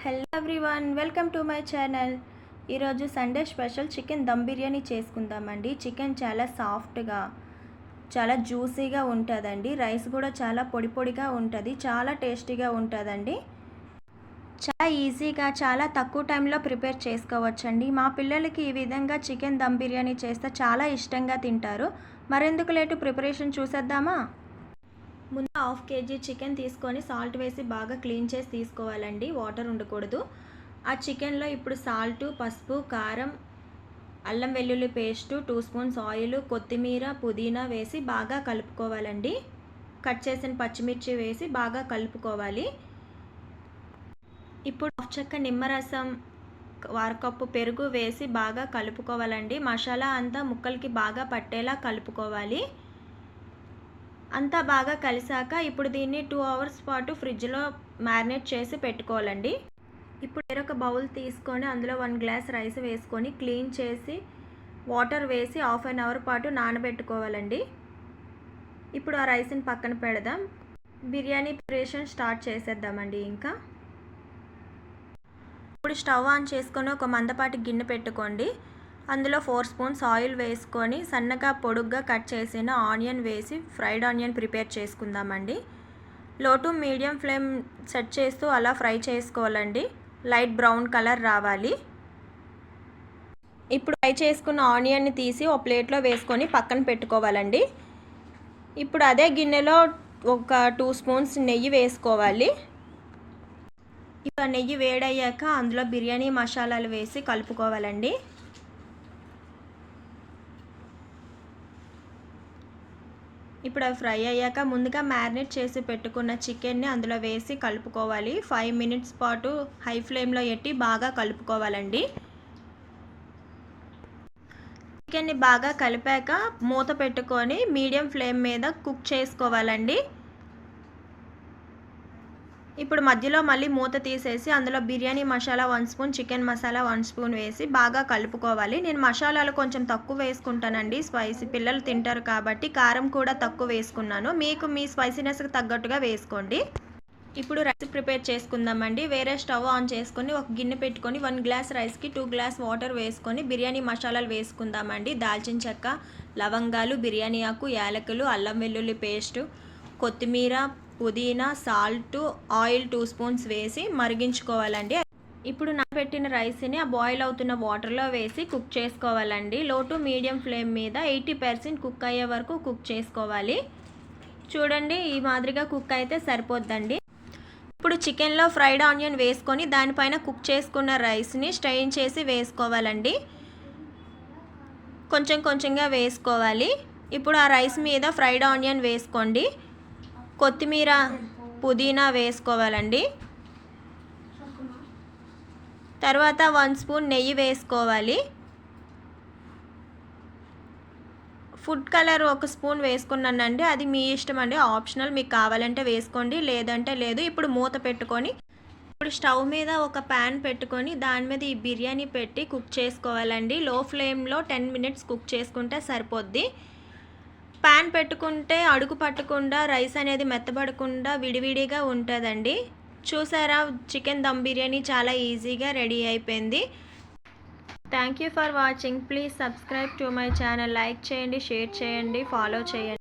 Hello everyone, welcome to my channel. ఈరోజు Sunday special chicken dum biryani చేసుకుందామండి. Chicken చాలా సాఫ్ట్గా, చాలా జ్యూసీగా ఉంటుందండి. రైస్ కూడా చాలా పొడి పొడిగా ఉంటుంది, చాలా టేస్టీగా ఉంటుందండి. చాలా ఈజీగా, చాలా తక్కువ టైంలో ప్రిపేర్ చేసుకోవచ్చండి. మా పిల్లలకి ఈ విధంగా చికెన్ దమ్ బిర్యానీ చేస్తే చాలా ఇష్టంగా తింటారు. మరెందుకు లేటు, ప్రిపరేషన్ చూసేద్దామా? ముందు 1/2 kg చికెన్ తీసుకొని సాల్ట్ వేసి బాగా క్లీన్ చేసి తీసుకోవాలండి. వాటర్ ఉండకూడదు. ఆ చికెన్లో ఇప్పుడు సాల్టు, పసుపు, కారం, అల్లం వెల్లుల్లి పేస్టు, 2 స్పూన్స్ ఆయిల్, కొత్తిమీర, పుదీనా వేసి బాగా కలుపుకోవాలండి. కట్ చేసిన పచ్చిమిర్చి వేసి బాగా కలుపుకోవాలి. ఇప్పుడు 1/2 చెక్క నిమ్మరసం, 1/2 కప్పు పెరుగు వేసి బాగా కలుపుకోవాలండి. మసాలా అంతా ముక్కలకి బాగా పట్టేలా కలుపుకోవాలి. అంతా బాగా కలిసాక ఇప్పుడు దీన్ని 2 అవర్స్ పాటు ఫ్రిడ్జ్లో మ్యారినేట్ చేసి పెట్టుకోవాలండి. ఇప్పుడు వేరొక బౌల్ తీసుకొని అందులో 1 గ్లాస్ రైస్ వేసుకొని క్లీన్ చేసి వాటర్ వేసి 1/2 అవర్ పాటు నానబెట్టుకోవాలండి. ఇప్పుడు ఆ రైస్ని పక్కన పెడదాం. బిర్యానీ ప్రిపరేషన్ స్టార్ట్ చేసేద్దామండి. ఇప్పుడు స్టవ్ ఆన్ చేసుకొని ఒక మందపాటి గిన్నె పెట్టుకోండి. అందులో 4 స్పూన్స్ ఆయిల్ వేసుకొని సన్నగా పొడుగ్గా కట్ చేసిన ఆనియన్ వేసి ఫ్రైడ్ ఆనియన్ ప్రిపేర్ చేసుకుందామండి. లో టు మీడియం ఫ్లేమ్ సెట్ చేస్తూ అలా ఫ్రై చేసుకోవాలండి. లైట్ బ్రౌన్ కలర్ రావాలి. ఇప్పుడు ఫ్రై చేసుకున్న ఆనియన్ని తీసి ఒక ప్లేట్లో వేసుకొని పక్కన పెట్టుకోవాలండి. ఇప్పుడు అదే గిన్నెలో ఒక 2 స్పూన్స్ నెయ్యి వేసుకోవాలి. ఇప్పుడు నెయ్యి వేడయ్యాక అందులో బిర్యానీ మసాలాలు వేసి కలుపుకోవాలండి. ఇప్పుడు అవి ఫ్రై అయ్యాక ముందుగా మ్యారినేట్ చేసి పెట్టుకున్న చికెన్ని అందులో వేసి కలుపుకోవాలి. 5 మినిట్స్ పాటు హై ఫ్లేమ్లో పెట్టి బాగా కలుపుకోవాలండి. చికెన్ని బాగా కలిపాక మూత పెట్టుకొని మీడియం ఫ్లేమ్ మీద కుక్ చేసుకోవాలండి. ఇప్పుడు మధ్యలో మళ్ళీ మూత తీసేసి అందులో biryani masala 1 spoon, chicken masala 1 spoon వేసి బాగా కలుపుకోవాలి. నేను మసాలాలు కొంచెం తక్కువ వేసుకుంటానండి. స్పైసీ పిల్లలు తింటారు కాబట్టి కారం కూడా తక్కువ వేసుకున్నాను. మీకు మీ స్పైసీనెస్కి తగ్గట్టుగా వేసుకోండి. ఇప్పుడు రైస్ ప్రిపేర్ చేసుకుందామండి. వేరే స్టవ్ ఆన్ చేసుకొని ఒక గిన్నె పెట్టుకొని 1 గ్లాస్ రైస్కి 2 గ్లాస్ వాటర్ వేసుకొని బిర్యానీ మసాలాలు వేసుకుందామండి. దాల్చిన చెక్క, లవంగాలు, బిర్యానీ ఆకు, యాలకులు, అల్లం వెల్లుల్లి పేస్టు, కొత్తిమీర, పుదీనా, సాల్టు, ఆయిల్ 2 స్పూన్స్ వేసి మరిగించుకోవాలండి. ఇప్పుడు నానబెట్టిన రైస్ని ఆ బాయిల్ అవుతున్న వాటర్లో వేసి కుక్ చేసుకోవాలండి. లో టు మీడియం ఫ్లేమ్ మీద 80% కుక్ అయ్యే వరకు కుక్ చేసుకోవాలి. చూడండి, ఈ మాదిరిగా కుక్ అయితే సరిపోద్దండి. ఇప్పుడు చికెన్లో ఫ్రైడ్ ఆనియన్ వేసుకొని దానిపైన కుక్ చేసుకున్న రైస్ని స్ట్రెయిన్ చేసి వేసుకోవాలండి. కొంచెం కొంచెంగా వేసుకోవాలి. ఇప్పుడు ఆ రైస్ మీద ఫ్రైడ్ ఆనియన్ వేసుకోండి. కొత్తిమీర, పుదీనా వేసుకోవాలండి. తర్వాత 1 స్పూన్ నెయ్యి వేసుకోవాలి. ఫుడ్ కలర్ 1 స్పూన్ వేసుకున్నానండి. అది మీ ఇష్టం అండి, ఆప్షనల్. మీకు కావాలంటే వేసుకోండి, లేదంటే లేదు. ఇప్పుడు మూత పెట్టుకొని ఇప్పుడు స్టవ్ మీద ఒక ప్యాన్ పెట్టుకొని దాని మీద ఈ బిర్యానీ పెట్టి కుక్ చేసుకోవాలండి. లో ఫ్లేమ్లో 10 మినిట్స్ కుక్ చేసుకుంటే సరిపోద్ది. ప్యాన్ పెట్టుకుంటే అడుగు పట్టకుండా, రైస్ అనేది మెత్తబడకుండా విడివిడిగా ఉంటుందండి. చూసారా, చికెన్ దమ్ బిర్యానీ చాలా ఈజీగా రెడీ అయిపోయింది. Thank you for watching. Please subscribe to my channel. Like చేయండి, షేర్ చేయండి, ఫాలో చేయండి.